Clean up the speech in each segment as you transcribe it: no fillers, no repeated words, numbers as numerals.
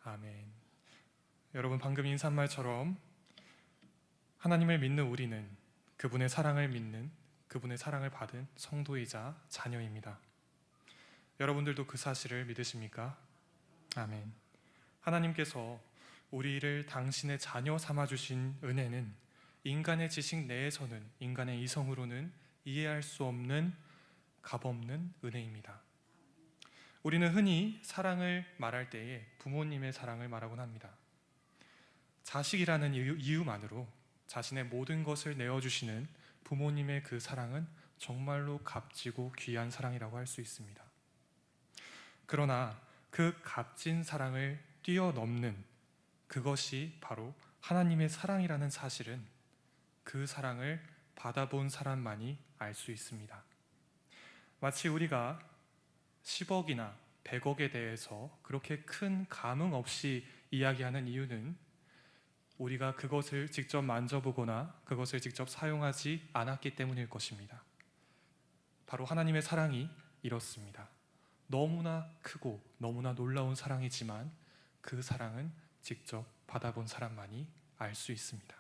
아멘. 여러분, 방금 인사말처럼 하나님을 믿는 우리는 그분의 사랑을 믿는, 그분의 사랑을 받은 성도이자 자녀입니다. 여러분들도 그 사실을 믿으십니까? 아멘. 하나님께서 우리를 당신의 자녀 삼아주신 은혜는 인간의 지식 내에서는, 인간의 이성으로는 이해할 수 없는 값없는 은혜입니다. 우리는 흔히 사랑을 말할 때에 부모님의 사랑을 말하곤 합니다. 자식이라는 이유만으로 자신의 모든 것을 내어주시는 부모님의 그 사랑은 정말로 값지고 귀한 사랑이라고 할 수 있습니다. 그러나 그 값진 사랑을 뛰어넘는 그것이 바로 하나님의 사랑이라는 사실은 그 사랑을 받아본 사람만이 알 수 있습니다. 마치 우리가 10억이나 100억에 대해서 그렇게 큰 감흥 없이 이야기하는 이유는 우리가 그것을 직접 만져보거나 그것을 직접 사용하지 않았기 때문일 것입니다. 바로 하나님의 사랑이 이렇습니다. 너무나 크고 너무나 놀라운 사랑이지만 그 사랑은 직접 받아본 사람만이 알 수 있습니다.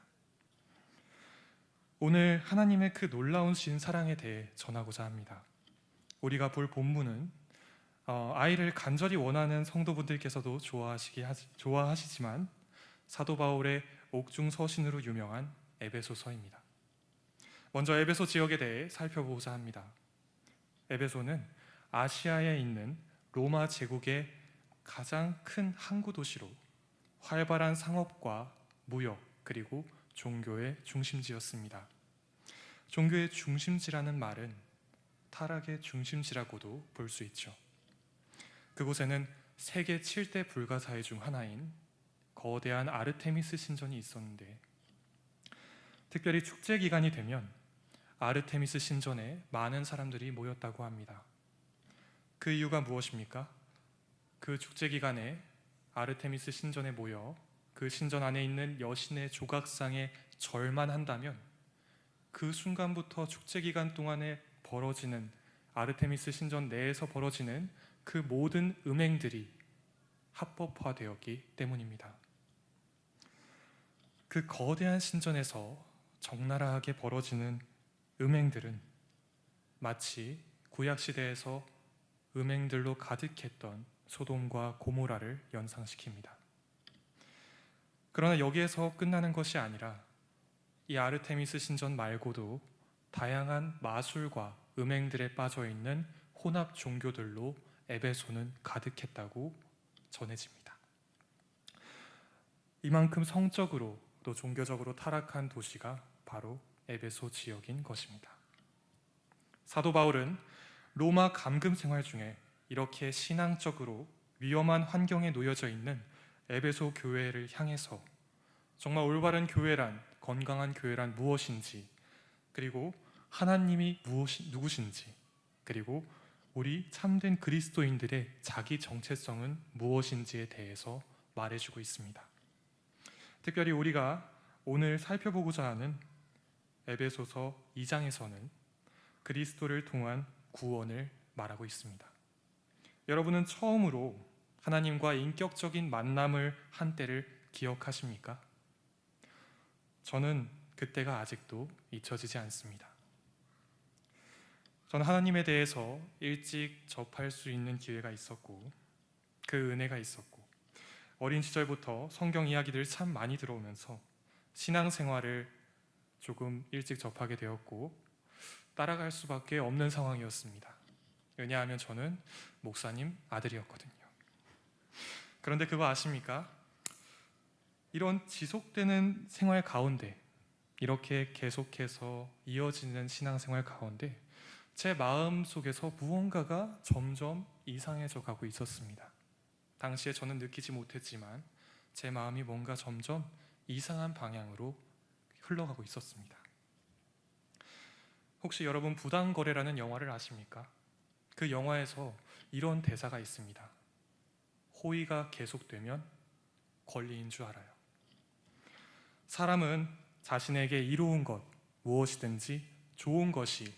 오늘 하나님의 그 놀라우신 사랑에 대해 전하고자 합니다. 우리가 볼 본문은 아이를 간절히 원하는 성도분들께서도 좋아하시지만 사도 바울의 옥중 서신으로 유명한 에베소서입니다. 먼저 에베소 지역에 대해 살펴보고자 합니다. 에베소는 아시아에 있는 로마 제국의 가장 큰 항구 도시로 활발한 상업과 무역 그리고 종교의 중심지였습니다. 종교의 중심지라는 말은 타락의 중심지라고도 볼 수 있죠. 그곳에는 세계 7대 불가사의 중 하나인 거대한 아르테미스 신전이 있었는데 특별히 축제 기간이 되면 아르테미스 신전에 많은 사람들이 모였다고 합니다. 그 이유가 무엇입니까? 그 축제 기간에 아르테미스 신전에 모여 그 신전 안에 있는 여신의 조각상에 절만 한다면 그 순간부터 축제 기간 동안에 벌어지는 아르테미스 신전 내에서 벌어지는 그 모든 음행들이 합법화되었기 때문입니다. 그 거대한 신전에서 적나라하게 벌어지는 음행들은 마치 구약시대에서 음행들로 가득했던 소돔과 고모라를 연상시킵니다. 그러나 여기에서 끝나는 것이 아니라 이 아르테미스 신전 말고도 다양한 마술과 음행들에 빠져있는 혼합 종교들로 에베소는 가득했다고 전해집니다. 이만큼 성적으로 또 종교적으로 타락한 도시가 바로 에베소 지역인 것입니다. 사도 바울은 로마 감금 생활 중에 이렇게 신앙적으로 위험한 환경에 놓여져 있는 에베소 교회를 향해서 정말 올바른 교회란, 건강한 교회란 무엇인지, 그리고 하나님이 누구신지, 그리고 우리 참된 그리스도인들의 자기 정체성은 무엇인지에 대해서 말해주고 있습니다. 특별히 우리가 오늘 살펴보고자 하는 에베소서 2장에서는 그리스도를 통한 구원을 말하고 있습니다. 여러분은 처음으로 하나님과 인격적인 만남을 한 때를 기억하십니까? 저는 그때가 아직도 잊혀지지 않습니다. 저는 하나님에 대해서 일찍 접할 수 있는 기회가 있었고 그 은혜가 있었고 어린 시절부터 성경 이야기들을 참 많이 들어오면서 신앙생활을 조금 일찍 접하게 되었고 따라갈 수밖에 없는 상황이었습니다. 왜냐하면 저는 목사님 아들이었거든요. 그런데 그거 아십니까? 이런 지속되는 생활 가운데, 이렇게 계속해서 이어지는 신앙생활 가운데 제 마음 속에서 무언가가 점점 이상해져 가고 있었습니다. 당시에 저는 느끼지 못했지만 제 마음이 뭔가 점점 이상한 방향으로 흘러가고 있었습니다. 혹시 여러분 부당거래라는 영화를 아십니까? 그 영화에서 이런 대사가 있습니다. 호의가 계속되면 권리인 줄 알아요. 사람은 자신에게 이로운 것 무엇이든지 좋은 것이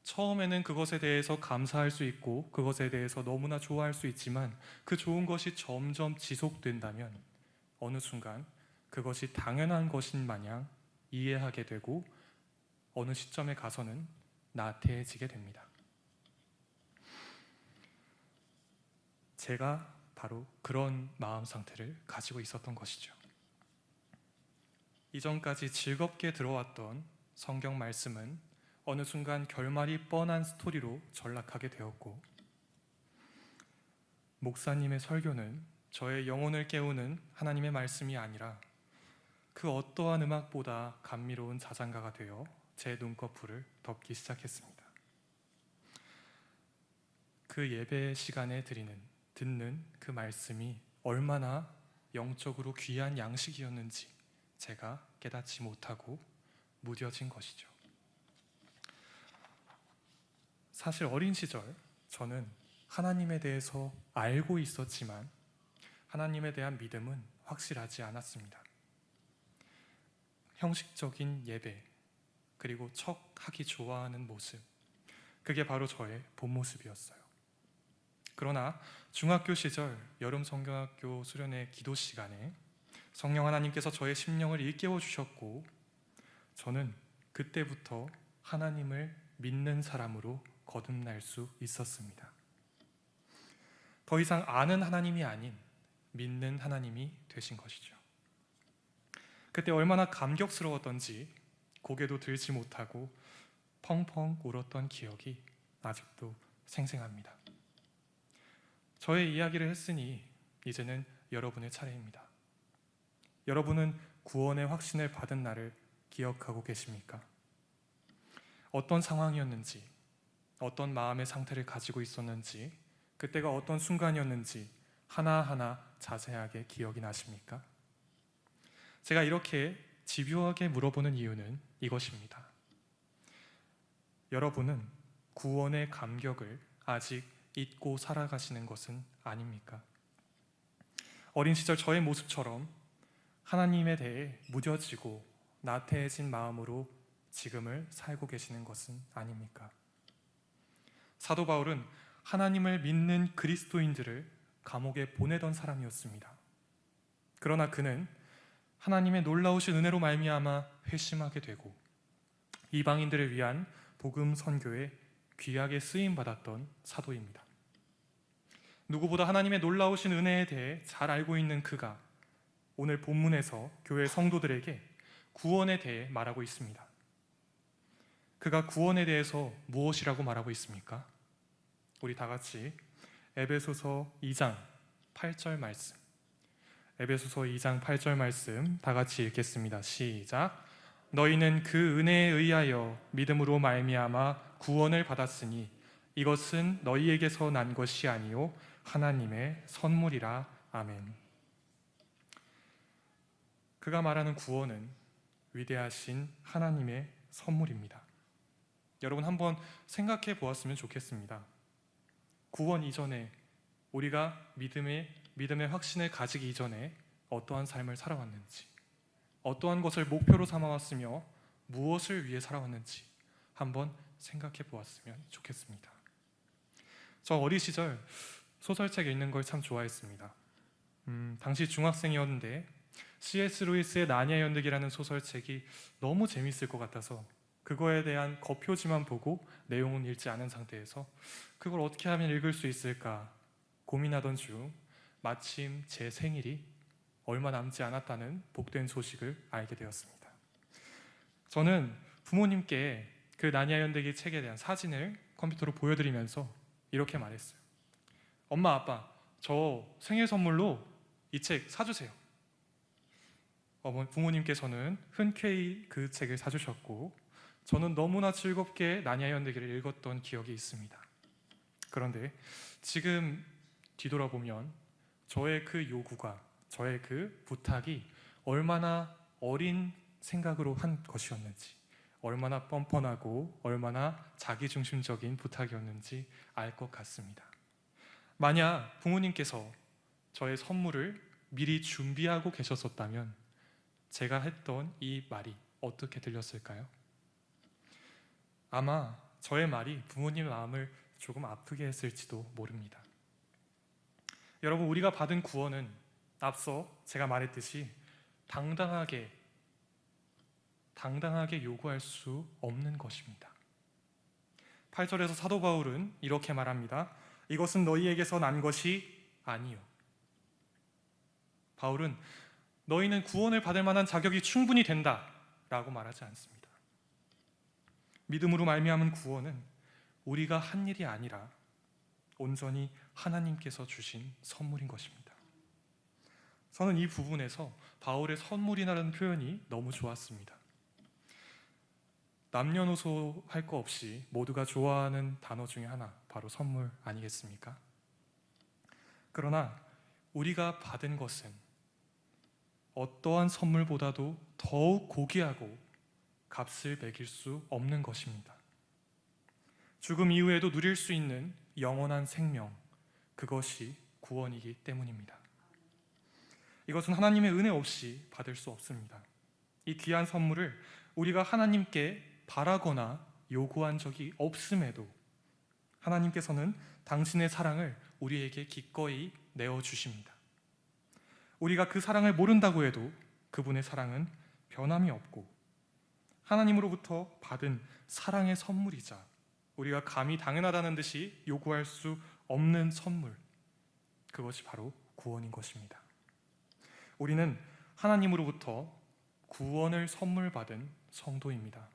처음에는 그것에 대해서 감사할 수 있고 그것에 대해서 너무나 좋아할 수 있지만 그 좋은 것이 점점 지속된다면 어느 순간 그것이 당연한 것인 마냥 이해하게 되고 어느 시점에 가서는 나태해지게 됩니다. 제가 바로 그런 마음 상태를 가지고 있었던 것이죠. 이전까지 즐겁게 들어왔던 성경 말씀은 어느 순간 결말이 뻔한 스토리로 전락하게 되었고, 목사님의 설교는 저의 영혼을 깨우는 하나님의 말씀이 아니라 그 어떠한 음악보다 감미로운 자장가가 되어 제 눈꺼풀을 덮기 시작했습니다. 그 예배 시간에 듣는 그 말씀이 얼마나 영적으로 귀한 양식이었는지 제가 깨닫지 못하고 무뎌진 것이죠. 사실 어린 시절 저는 하나님에 대해서 알고 있었지만 하나님에 대한 믿음은 확실하지 않았습니다. 형식적인 예배, 그리고 척하기 좋아하는 모습, 그게 바로 저의 본 모습이었어요. 그러나 중학교 시절 여름 성경학교 수련회 기도 시간에 성령 하나님께서 저의 심령을 일깨워 주셨고, 저는 그때부터 하나님을 믿는 사람으로 거듭날 수 있었습니다. 더 이상 아는 하나님이 아닌 믿는 하나님이 되신 것이죠. 그때 얼마나 감격스러웠던지 고개도 들지 못하고 펑펑 울었던 기억이 아직도 생생합니다. 저의 이야기를 했으니 이제는 여러분의 차례입니다. 여러분은 구원의 확신을 받은 날을 기억하고 계십니까? 어떤 상황이었는지, 어떤 마음의 상태를 가지고 있었는지, 그때가 어떤 순간이었는지 하나하나 자세하게 기억이 나십니까? 제가 이렇게 집요하게 물어보는 이유는 이것입니다. 여러분은 구원의 감격을 아직 잊고 살아가시는 것은 아닙니까? 어린 시절 저의 모습처럼 하나님에 대해 무뎌지고 나태해진 마음으로 지금을 살고 계시는 것은 아닙니까? 사도 바울은 하나님을 믿는 그리스도인들을 감옥에 보내던 사람이었습니다. 그러나 그는 하나님의 놀라우신 은혜로 말미암아 회심하게 되고 이방인들을 위한 복음 선교에 귀하게 쓰임 받았던 사도입니다. 누구보다 하나님의 놀라우신 은혜에 대해 잘 알고 있는 그가 오늘 본문에서 교회 성도들에게 구원에 대해 말하고 있습니다. 그가 구원에 대해서 무엇이라고 말하고 있습니까? 우리 다 같이 에베소서 2장 8절 말씀, 에베소서 2장 8절 말씀 다 같이 읽겠습니다. 시작. 너희는 그 은혜에 의하여 믿음으로 말미암아 구원을 받았으니 이것은 너희에게서 난 것이 아니요 하나님의 선물이라. 아멘. 그가 말하는 구원은 위대하신 하나님의 선물입니다. 여러분 한번 생각해 보았으면 좋겠습니다. 구원 이전에 우리가 믿음의 확신을 가지기 이전에 어떠한 삶을 살아왔는지, 어떠한 것을 목표로 삼아왔으며 무엇을 위해 살아왔는지 한번 생각해 보았으면 좋겠습니다. 저 어린 시절 소설책 읽는 걸 참 좋아했습니다. 당시 중학생이었는데 C.S. 루이스의 나니아 연극이라는 소설책이 너무 재밌을 것 같아서 그거에 대한 겉표지만 보고 내용은 읽지 않은 상태에서 그걸 어떻게 하면 읽을 수 있을까 고민하던 중 마침 제 생일이 얼마 남지 않았다는 복된 소식을 알게 되었습니다. 저는 부모님께 그 나니아 연대기 책에 대한 사진을 컴퓨터로 보여드리면서 이렇게 말했어요. 엄마, 아빠, 저 생일 선물로 이 책 사주세요. 부모님께서는 흔쾌히 그 책을 사주셨고 저는 너무나 즐겁게 나니아 연대기를 읽었던 기억이 있습니다. 그런데 지금 뒤돌아보면 저의 그 요구가, 저의 그 부탁이 얼마나 어린 생각으로 한 것이었는지, 얼마나 뻔뻔하고 얼마나 자기중심적인 부탁이었는지 알 것 같습니다. 만약 부모님께서 저의 선물을 미리 준비하고 계셨었다면 제가 했던 이 말이 어떻게 들렸을까요? 아마 저의 말이 부모님의 마음을 조금 아프게 했을지도 모릅니다. 여러분, 우리가 받은 구원은 앞서 제가 말했듯이 당당하게 요구할 수 없는 것입니다. 8절에서 사도 바울은 이렇게 말합니다. 이것은 너희에게서 난 것이 아니요. 바울은 너희는 구원을 받을 만한 자격이 충분히 된다 라고 말하지 않습니다. 믿음으로 말미암은 구원은 우리가 한 일이 아니라 온전히 하나님께서 주신 선물인 것입니다. 저는 이 부분에서 바울의 선물이라는 표현이 너무 좋았습니다. 남녀노소 할 거 없이 모두가 좋아하는 단어 중에 하나, 바로 선물 아니겠습니까? 그러나 우리가 받은 것은 어떠한 선물보다도 더욱 고귀하고 값을 매길 수 없는 것입니다. 죽음 이후에도 누릴 수 있는 영원한 생명, 그것이 구원이기 때문입니다. 이것은 하나님의 은혜 없이 받을 수 없습니다. 이 귀한 선물을 우리가 하나님께 바라거나 요구한 적이 없음에도 하나님께서는 당신의 사랑을 우리에게 기꺼이 내어주십니다. 우리가 그 사랑을 모른다고 해도 그분의 사랑은 변함이 없고 하나님으로부터 받은 사랑의 선물이자 우리가 감히 당연하다는 듯이 요구할 수 없는 선물, 그것이 바로 구원인 것입니다. 우리는 하나님으로부터 구원을 선물 받은 성도입니다.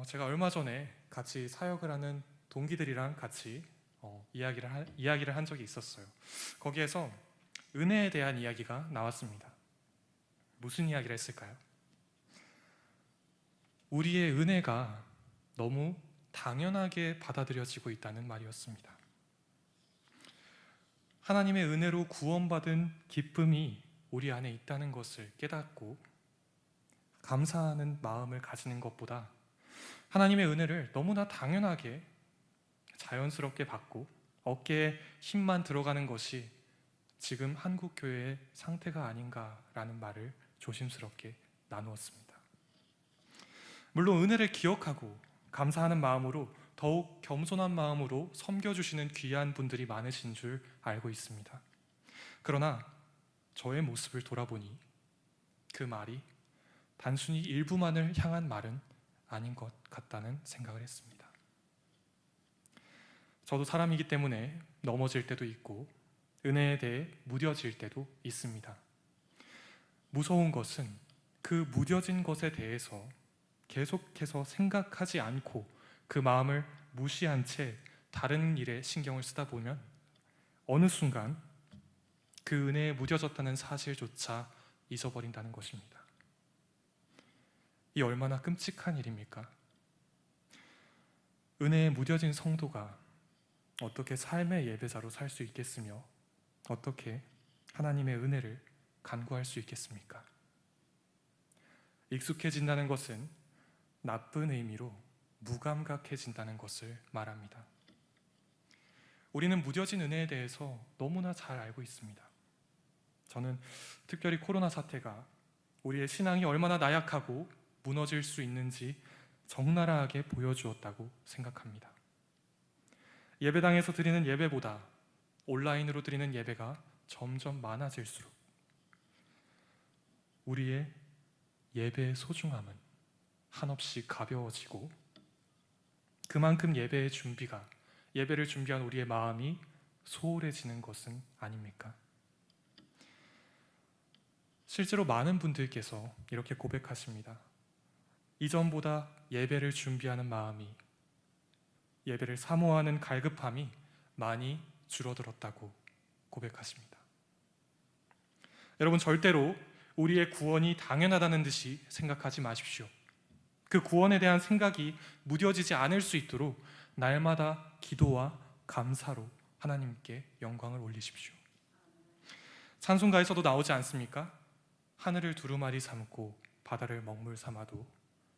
제가 얼마 전에 같이 사역을 하는 동기들이랑 같이 이야기를 한 적이 있었어요. 거기에서 은혜에 대한 이야기가 나왔습니다. 무슨 이야기를 했을까요? 우리의 은혜가 너무 당연하게 받아들여지고 있다는 말이었습니다. 하나님의 은혜로 구원받은 기쁨이 우리 안에 있다는 것을 깨닫고 감사하는 마음을 가지는 것보다 하나님의 은혜를 너무나 당연하게 자연스럽게 받고 어깨에 힘만 들어가는 것이 지금 한국 교회의 상태가 아닌가라는 말을 조심스럽게 나누었습니다. 물론 은혜를 기억하고 감사하는 마음으로 더욱 겸손한 마음으로 섬겨주시는 귀한 분들이 많으신 줄 알고 있습니다. 그러나 저의 모습을 돌아보니 그 말이 단순히 일부만을 향한 말은 아닌 것 같다는 생각을 했습니다. 저도 사람이기 때문에 넘어질 때도 있고 은혜에 대해 무뎌질 때도 있습니다. 무서운 것은 그 무뎌진 것에 대해서 계속해서 생각하지 않고 그 마음을 무시한 채 다른 일에 신경을 쓰다 보면 어느 순간 그 은혜에 무뎌졌다는 사실조차 잊어버린다는 것입니다. 이 얼마나 끔찍한 일입니까? 은혜에 무뎌진 성도가 어떻게 삶의 예배자로 살 수 있겠으며 어떻게 하나님의 은혜를 간구할 수 있겠습니까? 익숙해진다는 것은 나쁜 의미로 무감각해진다는 것을 말합니다. 우리는 무뎌진 은혜에 대해서 너무나 잘 알고 있습니다. 저는 특별히 코로나 사태가 우리의 신앙이 얼마나 나약하고 무너질 수 있는지 적나라하게 보여주었다고 생각합니다. 예배당에서 드리는 예배보다 온라인으로 드리는 예배가 점점 많아질수록 우리의 예배의 소중함은 한없이 가벼워지고 그만큼 예배의 준비가, 예배를 준비한 우리의 마음이 소홀해지는 것은 아닙니까? 실제로 많은 분들께서 이렇게 고백하십니다. 이전보다 예배를 준비하는 마음이, 예배를 사모하는 갈급함이 많이 줄어들었다고 고백하십니다. 여러분, 절대로 우리의 구원이 당연하다는 듯이 생각하지 마십시오. 그 구원에 대한 생각이 무뎌지지 않을 수 있도록 날마다 기도와 감사로 하나님께 영광을 올리십시오. 찬송가에서도 나오지 않습니까? 하늘을 두루마리 삼고 바다를 먹물 삼아도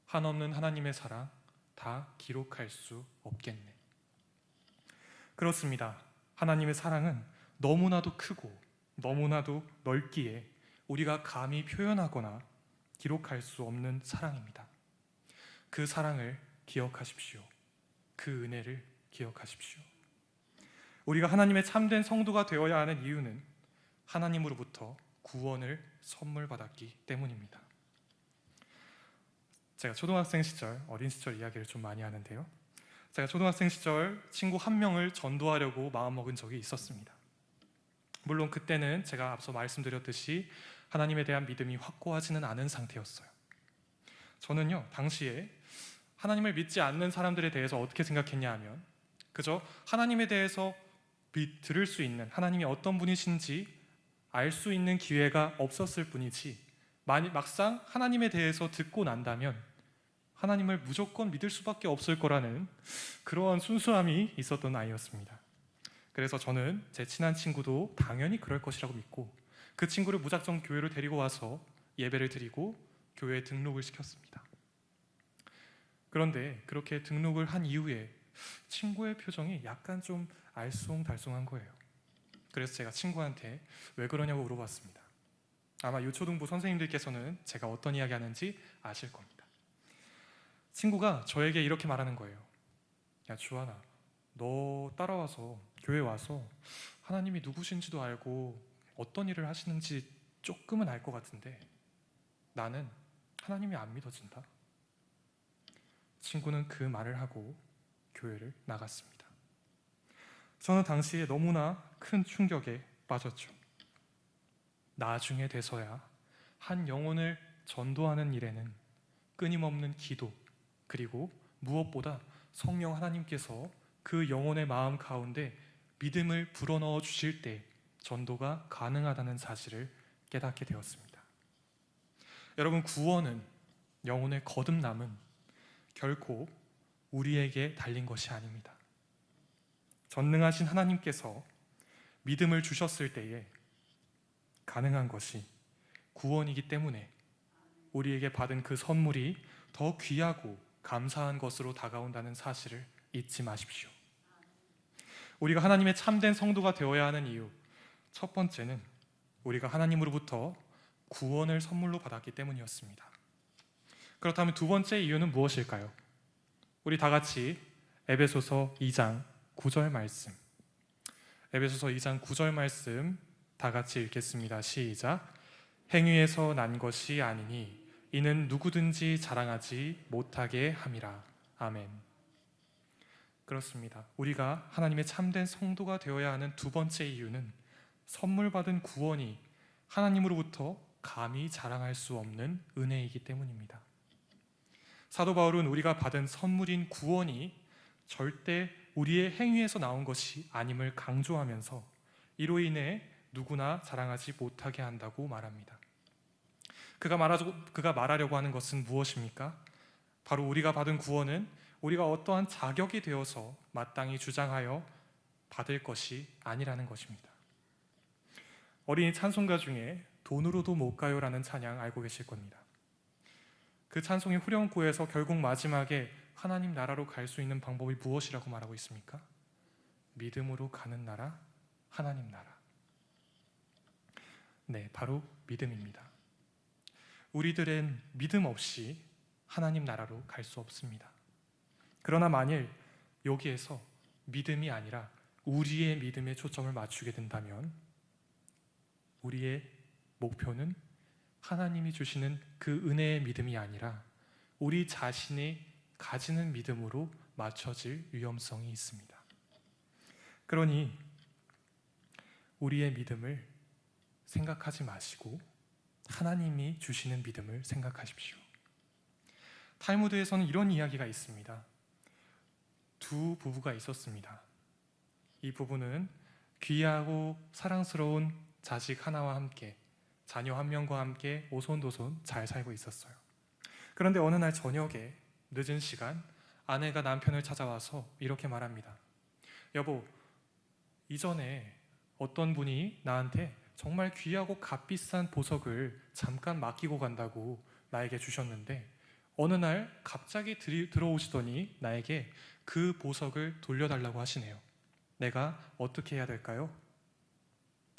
한없는 하나님의 사랑 다 기록할 수 없겠네. 그렇습니다. 하나님의 사랑은 너무나도 크고 너무나도 넓기에 우리가 감히 표현하거나 기록할 수 없는 사랑입니다. 그 사랑을 기억하십시오. 그 은혜를 기억하십시오. 우리가 하나님의 참된 성도가 되어야 하는 이유는 하나님으로부터 구원을 선물 받았기 때문입니다. 제가 초등학생 시절, 어린 시절 이야기를 좀 많이 하는데요. 제가 초등학생 시절 친구 한 명을 전도하려고 마음먹은 적이 있었습니다. 물론 그때는 제가 앞서 말씀드렸듯이 하나님에 대한 믿음이 확고하지는 않은 상태였어요. 저는요, 당시에 하나님을 믿지 않는 사람들에 대해서 어떻게 생각했냐 하면 그저 하나님에 대해서 들을 수 있는, 하나님이 어떤 분이신지 알 수 있는 기회가 없었을 뿐이지, 막상 하나님에 대해서 듣고 난다면 하나님을 무조건 믿을 수밖에 없을 거라는 그러한 순수함이 있었던 아이였습니다. 그래서 저는 제 친한 친구도 당연히 그럴 것이라고 믿고 그 친구를 무작정 교회로 데리고 와서 예배를 드리고 교회에 등록을 시켰습니다. 그런데 그렇게 등록을 한 이후에 친구의 표정이 약간 좀 알쏭달쏭한 거예요. 그래서 제가 친구한테 왜 그러냐고 물어봤습니다. 아마 유초등부 선생님들께서는 제가 어떤 이야기 하는지 아실 겁니다. 친구가 저에게 이렇게 말하는 거예요. 야 주하나, 너 따라와서 교회 와서 하나님이 누구신지도 알고 어떤 일을 하시는지 조금은 알 것 같은데 나는 하나님이 안 믿어진다. 친구는 그 말을 하고 교회를 나갔습니다. 저는 당시에 너무나 큰 충격에 빠졌죠. 나중에 돼서야 한 영혼을 전도하는 일에는 끊임없는 기도, 그리고 무엇보다 성령 하나님께서 그 영혼의 마음 가운데 믿음을 불어넣어 주실 때 전도가 가능하다는 사실을 깨닫게 되었습니다. 여러분, 구원은, 영혼의 거듭남은 결코 우리에게 달린 것이 아닙니다. 전능하신 하나님께서 믿음을 주셨을 때에 가능한 것이 구원이기 때문에 우리에게 받은 그 선물이 더 귀하고 감사한 것으로 다가온다는 사실을 잊지 마십시오. 우리가 하나님의 참된 성도가 되어야 하는 이유, 첫 번째는 우리가 하나님으로부터 구원을 선물로 받았기 때문이었습니다. 그렇다면 두 번째 이유는 무엇일까요? 우리 다 같이 에베소서 2장 9절 말씀, 에베소서 2장 9절 말씀 다 같이 읽겠습니다. 시작. 행위에서 난 것이 아니니 이는 누구든지 자랑하지 못하게 함이라. 아멘. 그렇습니다. 우리가 하나님의 참된 성도가 되어야 하는 두 번째 이유는 선물 받은 구원이 하나님으로부터 감히 자랑할 수 없는 은혜이기 때문입니다. 사도 바울은 우리가 받은 선물인 구원이 절대 우리의 행위에서 나온 것이 아님을 강조하면서 이로 인해 누구나 자랑하지 못하게 한다고 말합니다. 그가 말하려고 하는 것은 무엇입니까? 바로 우리가 받은 구원은 우리가 어떠한 자격이 되어서 마땅히 주장하여 받을 것이 아니라는 것입니다. 어린이 찬송가 중에 돈으로도 못 가요라는 찬양 알고 계실 겁니다. 그 찬송의 후렴구에서 결국 마지막에 하나님 나라로 갈 수 있는 방법이 무엇이라고 말하고 있습니까? 믿음으로 가는 나라, 하나님 나라. 네, 바로 믿음입니다. 우리들은 믿음 없이 하나님 나라로 갈 수 없습니다. 그러나 만일 여기에서 믿음이 아니라 우리의 믿음에 초점을 맞추게 된다면 우리의 목표는 하나님이 주시는 그 은혜의 믿음이 아니라 우리 자신이 가지는 믿음으로 맞춰질 위험성이 있습니다. 그러니 우리의 믿음을 생각하지 마시고 하나님이 주시는 믿음을 생각하십시오. 탈무드에서는 이런 이야기가 있습니다. 두 부부가 있었습니다. 이 부부는 귀하고 사랑스러운 자식 하나와 함께, 자녀 한 명과 함께 오손도손 잘 살고 있었어요. 그런데 어느 날 저녁에 늦은 시간 아내가 남편을 찾아와서 이렇게 말합니다. 여보, 이전에 어떤 분이 나한테 정말 귀하고 값비싼 보석을 잠깐 맡기고 간다고 나에게 주셨는데 어느 날 갑자기 들어오시더니 나에게 그 보석을 돌려달라고 하시네요. 내가 어떻게 해야 될까요?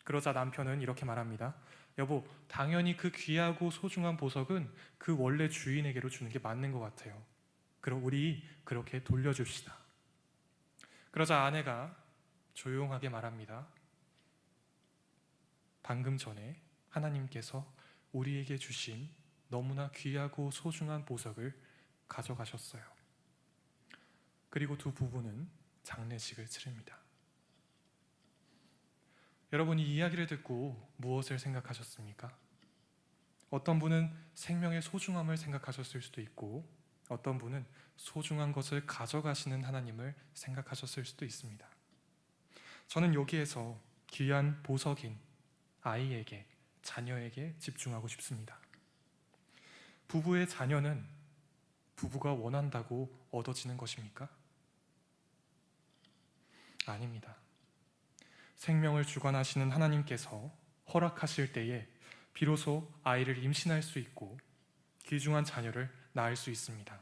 그러자 남편은 이렇게 말합니다. 여보, 당연히 그 귀하고 소중한 보석은 그 원래 주인에게로 주는 게 맞는 것 같아요. 그럼 우리 그렇게 돌려줍시다. 그러자 아내가 조용하게 말합니다. 방금 전에 하나님께서 우리에게 주신 너무나 귀하고 소중한 보석을 가져가셨어요. 그리고 두 부부는 장례식을 치릅니다. 여러분, 이 이야기를 듣고 무엇을 생각하셨습니까? 어떤 분은 생명의 소중함을 생각하셨을 수도 있고, 어떤 분은 소중한 것을 가져가시는 하나님을 생각하셨을 수도 있습니다. 저는 여기에서 귀한 보석인 아이에게, 자녀에게 집중하고 싶습니다. 부부의 자녀는 부부가 원한다고 얻어지는 것입니까? 아닙니다. 생명을 주관하시는 하나님께서 허락하실 때에 비로소 아이를 임신할 수 있고 귀중한 자녀를 낳을 수 있습니다.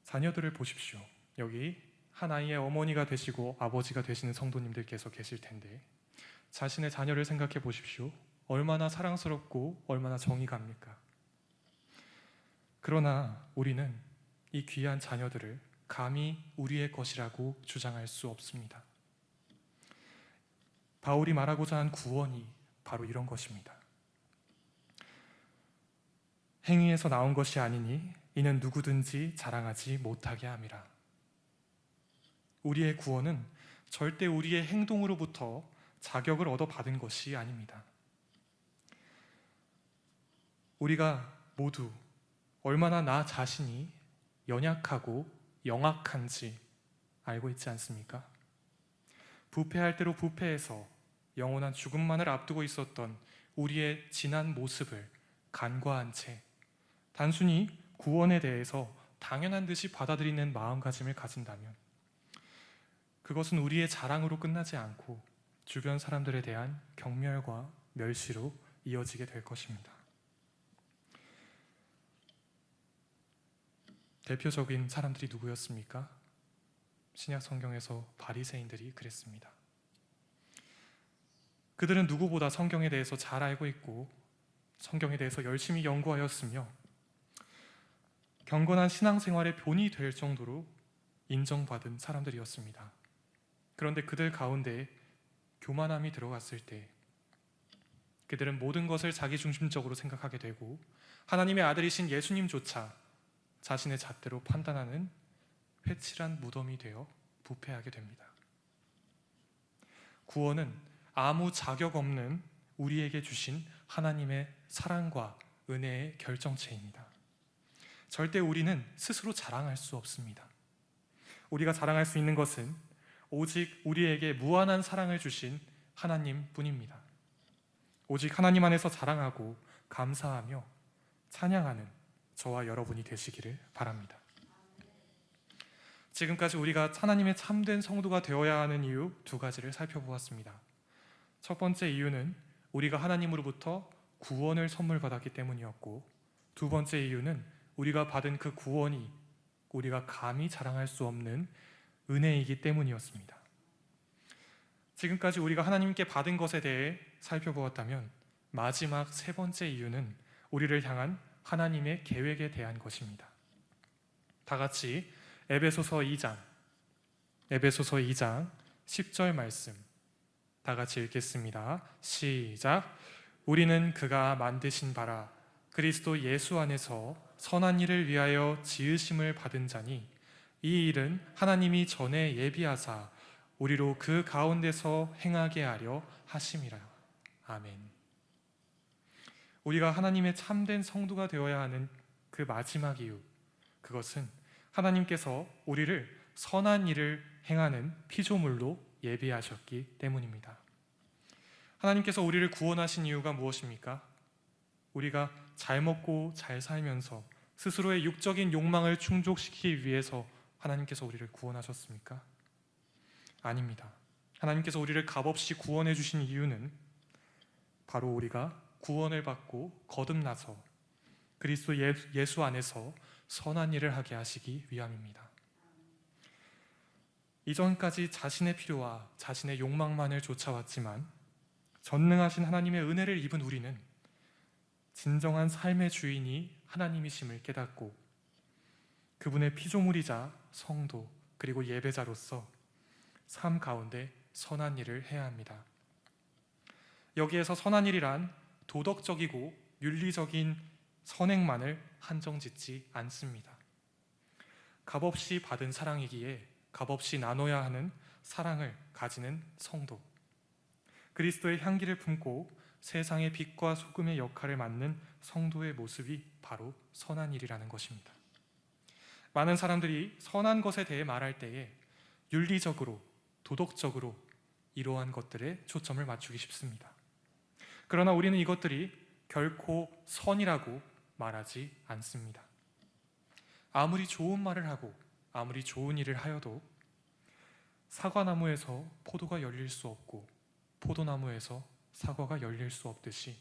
자녀들을 보십시오. 여기 한 아이의 어머니가 되시고 아버지가 되시는 성도님들께서 계실 텐데, 자신의 자녀를 생각해 보십시오. 얼마나 사랑스럽고 얼마나 정이 갑니까? 그러나 우리는 이 귀한 자녀들을 감히 우리의 것이라고 주장할 수 없습니다. 바울이 말하고자 한 구원이 바로 이런 것입니다. 행위에서 나온 것이 아니니 이는 누구든지 자랑하지 못하게 함이라. 우리의 구원은 절대 우리의 행동으로부터 자격을 얻어받은 것이 아닙니다. 우리가 모두 얼마나 나 자신이 연약하고 영악한지 알고 있지 않습니까? 부패할 대로 부패해서 영원한 죽음만을 앞두고 있었던 우리의 지난 모습을 간과한 채 단순히 구원에 대해서 당연한 듯이 받아들이는 마음가짐을 가진다면 그것은 우리의 자랑으로 끝나지 않고 주변 사람들에 대한 경멸과 멸시로 이어지게 될 것입니다. 대표적인 사람들이 누구였습니까? 신약 성경에서 바리새인들이 그랬습니다. 그들은 누구보다 성경에 대해서 잘 알고 있고 성경에 대해서 열심히 연구하였으며 경건한 신앙생활의 본이 될 정도로 인정받은 사람들이었습니다. 그런데 그들 가운데 교만함이 들어갔을 때 그들은 모든 것을 자기중심적으로 생각하게 되고 하나님의 아들이신 예수님조차 자신의 잣대로 판단하는 회칠한 무덤이 되어 부패하게 됩니다. 구원은 아무 자격 없는 우리에게 주신 하나님의 사랑과 은혜의 결정체입니다. 절대 우리는 스스로 자랑할 수 없습니다. 우리가 자랑할 수 있는 것은 오직 우리에게 무한한 사랑을 주신 하나님 뿐입니다. 오직 하나님 안에서 자랑하고 감사하며 찬양하는 저와 여러분이 되시기를 바랍니다. 지금까지 우리가 하나님의 참된 성도가 되어야 하는 이유 두 가지를 살펴보았습니다. 첫 번째 이유는 우리가 하나님으로부터 구원을 선물 받았기 때문이었고, 두 번째 이유는 우리가 받은 그 구원이 우리가 감히 자랑할 수 없는 은혜이기 때문이었습니다. 지금까지 우리가 하나님께 받은 것에 대해 살펴보았다면 마지막 세 번째 이유는 우리를 향한 하나님의 계획에 대한 것입니다. 다 같이 에베소서 2장 10절 말씀 다 같이 읽겠습니다. 시작. 우리는 그가 만드신 바라 그리스도 예수 안에서 선한 일을 위하여 지으심을 받은 자니 이 일은 하나님이 전에 예비하사 우리로 그 가운데서 행하게 하려 하심이라. 아멘. 우리가 하나님의 참된 성도가 되어야 하는 그 마지막 이유, 그것은 하나님께서 우리를 선한 일을 행하는 피조물로 예비하셨기 때문입니다. 하나님께서 우리를 구원하신 이유가 무엇입니까? 우리가 잘 먹고 잘 살면서 스스로의 육적인 욕망을 충족시키기 위해서 하나님께서 우리를 구원하셨습니까? 아닙니다. 하나님께서 우리를 값없이 구원해 주신 이유는 바로 우리가 구원을 받고 거듭나서 그리스도 예수 안에서 선한 일을 하게 하시기 위함입니다. 이전까지 자신의 필요와 자신의 욕망만을 쫓아왔지만 전능하신 하나님의 은혜를 입은 우리는 진정한 삶의 주인이 하나님이심을 깨닫고 그분의 피조물이자 성도 그리고 예배자로서 삶 가운데 선한 일을 해야 합니다. 여기에서 선한 일이란 도덕적이고 윤리적인 선행만을 한정짓지 않습니다. 값없이 받은 사랑이기에 값없이 나눠야 하는 사랑을 가지는 성도, 그리스도의 향기를 품고 세상의 빛과 소금의 역할을 맡는 성도의 모습이 바로 선한 일이라는 것입니다. 많은 사람들이 선한 것에 대해 말할 때에 윤리적으로, 도덕적으로 이러한 것들에 초점을 맞추기 쉽습니다. 그러나 우리는 이것들이 결코 선이라고 말하지 않습니다. 아무리 좋은 말을 하고 아무리 좋은 일을 하여도 사과나무에서 포도가 열릴 수 없고 포도나무에서 사과가 열릴 수 없듯이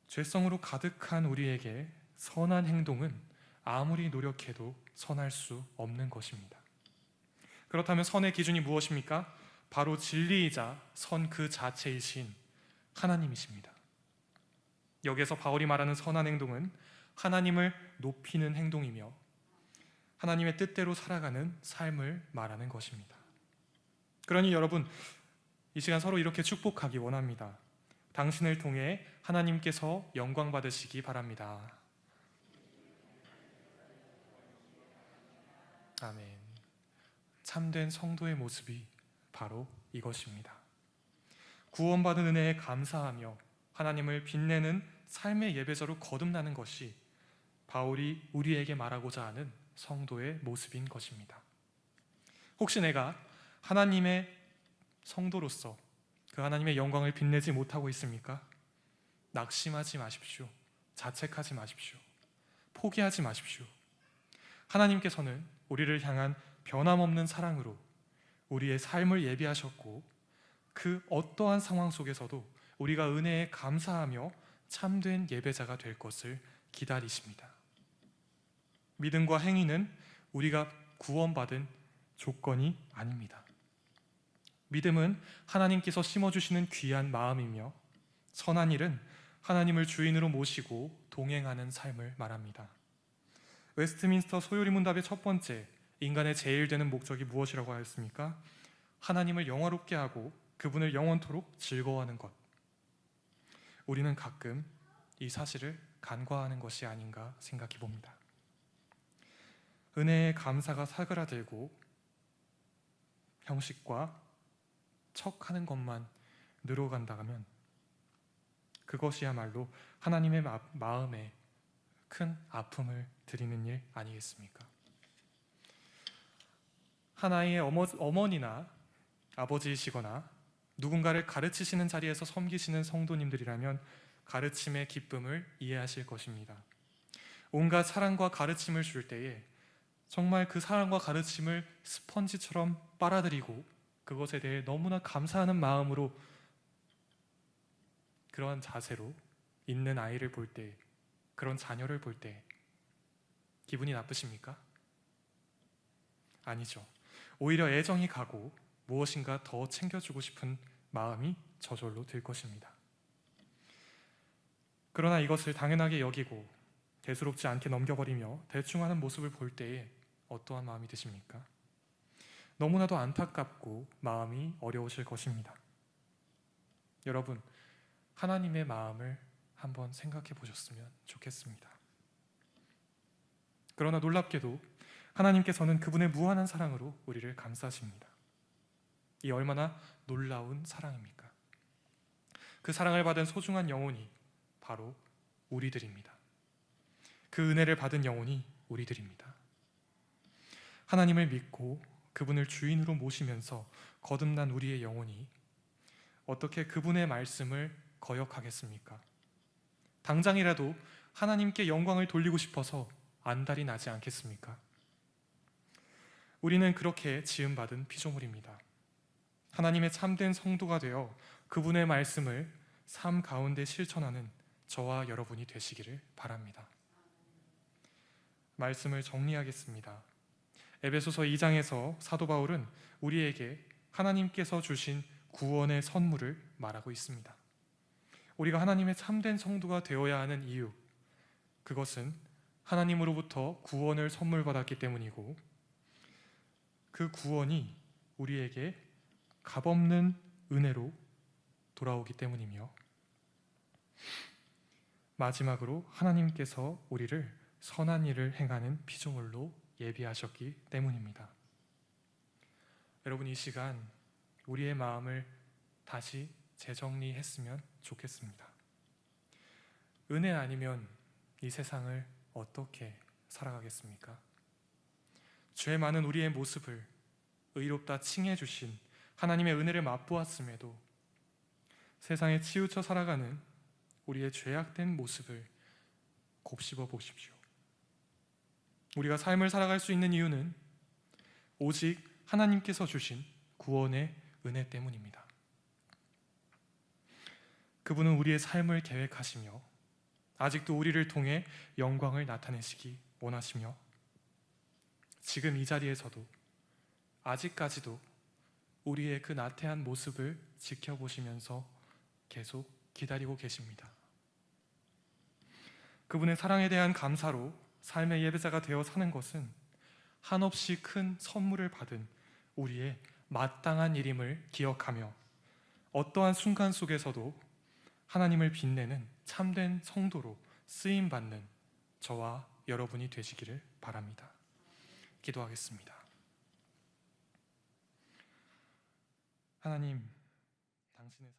죄성으로 가득한 우리에게 선한 행동은 아무리 노력해도 선할 수 없는 것입니다. 그렇다면 선의 기준이 무엇입니까? 바로 진리이자 선 그 자체이신 하나님이십니다. 여기에서 바울이 말하는 선한 행동은 하나님을 높이는 행동이며 하나님의 뜻대로 살아가는 삶을 말하는 것입니다. 그러니 여러분, 이 시간 서로 이렇게 축복하기 원합니다. 당신을 통해 하나님께서 영광 받으시기 바랍니다. 아멘. 참된 성도의 모습이 바로 이것입니다. 구원받은 은혜에 감사하며 하나님을 빛내는 삶의 예배자로 거듭나는 것이 바울이 우리에게 말하고자 하는 성도의 모습인 것입니다. 혹시 내가 하나님의 성도로서 그 하나님의 영광을 빛내지 못하고 있습니까? 낙심하지 마십시오. 자책하지 마십시오. 포기하지 마십시오. 하나님께서는 우리를 향한 변함없는 사랑으로 우리의 삶을 예비하셨고 그 어떠한 상황 속에서도 우리가 은혜에 감사하며 참된 예배자가 될 것을 기다리십니다. 믿음과 행위는 우리가 구원받은 조건이 아닙니다. 믿음은 하나님께서 심어주시는 귀한 마음이며 선한 일은 하나님을 주인으로 모시고 동행하는 삶을 말합니다. 웨스트민스터 소요리 문답의 첫 번째, 인간의 제일 되는 목적이 무엇이라고 하였습니까? 하나님을 영화롭게 하고 그분을 영원토록 즐거워하는 것. 우리는 가끔 이 사실을 간과하는 것이 아닌가 생각해 봅니다. 은혜의 감사가 사그라들고 형식과 척하는 것만 늘어간다면 그것이야말로 하나님의 마음에 큰 아픔을 드리는 일 아니겠습니까? 하나의 어머니나 아버지이시거나 누군가를 가르치시는 자리에서 섬기시는 성도님들이라면 가르침의 기쁨을 이해하실 것입니다. 온갖 사랑과 가르침을 줄 때에 정말 그 사랑과 가르침을 스펀지처럼 빨아들이고 그것에 대해 너무나 감사하는 마음으로 그러한 자세로 있는 아이를 볼 때, 그런 자녀를 볼 때 기분이 나쁘십니까? 아니죠. 오히려 애정이 가고 무엇인가 더 챙겨주고 싶은 마음이 저절로 들 것입니다. 그러나 이것을 당연하게 여기고 대수롭지 않게 넘겨버리며 대충 하는 모습을 볼 때에 어떠한 마음이 드십니까? 너무나도 안타깝고 마음이 어려우실 것입니다. 여러분, 하나님의 마음을 한번 생각해 보셨으면 좋겠습니다. 그러나 놀랍게도 하나님께서는 그분의 무한한 사랑으로 우리를 감싸십니다. 이 얼마나 놀라운 사랑입니까? 그 사랑을 받은 소중한 영혼이 바로 우리들입니다. 그 은혜를 받은 영혼이 우리들입니다. 하나님을 믿고 그분을 주인으로 모시면서 거듭난 우리의 영혼이 어떻게 그분의 말씀을 거역하겠습니까? 당장이라도 하나님께 영광을 돌리고 싶어서 안달이 나지 않겠습니까? 우리는 그렇게 지음받은 피조물입니다. 하나님의 참된 성도가 되어 그분의 말씀을 삶 가운데 실천하는 저와 여러분이 되시기를 바랍니다. 말씀을 정리하겠습니다. 에베소서 2장에서 사도 바울은 우리에게 하나님께서 주신 구원의 선물을 말하고 있습니다. 우리가 하나님의 참된 성도가 되어야 하는 이유, 그것은 하나님으로부터 구원을 선물 받았기 때문이고, 그 구원이 우리에게 값없는 은혜로 돌아오기 때문이며, 마지막으로 하나님께서 우리를 선한 일을 행하는 피조물로 예비하셨기 때문입니다. 여러분, 이 시간 우리의 마음을 다시 재정리했으면 좋겠습니다. 은혜 아니면 이 세상을 어떻게 살아가겠습니까? 죄 많은 우리의 모습을 의롭다 칭해 주신 하나님의 은혜를 맛보았음에도 세상에 치우쳐 살아가는 우리의 죄악된 모습을 곱씹어 보십시오. 우리가 삶을 살아갈 수 있는 이유는 오직 하나님께서 주신 구원의 은혜 때문입니다. 그분은 우리의 삶을 계획하시며 아직도 우리를 통해 영광을 나타내시기 원하시며, 지금 이 자리에서도 아직까지도 우리의 그 나태한 모습을 지켜보시면서 계속 기다리고 계십니다. 그분의 사랑에 대한 감사로 삶의 예배자가 되어 사는 것은 한없이 큰 선물을 받은 우리의 마땅한 일임을 기억하며, 어떠한 순간 속에서도 하나님을 빛내는 참된 성도로 쓰임받는 저와 여러분이 되시기를 바랍니다. 기도하겠습니다. 하나님, 당신의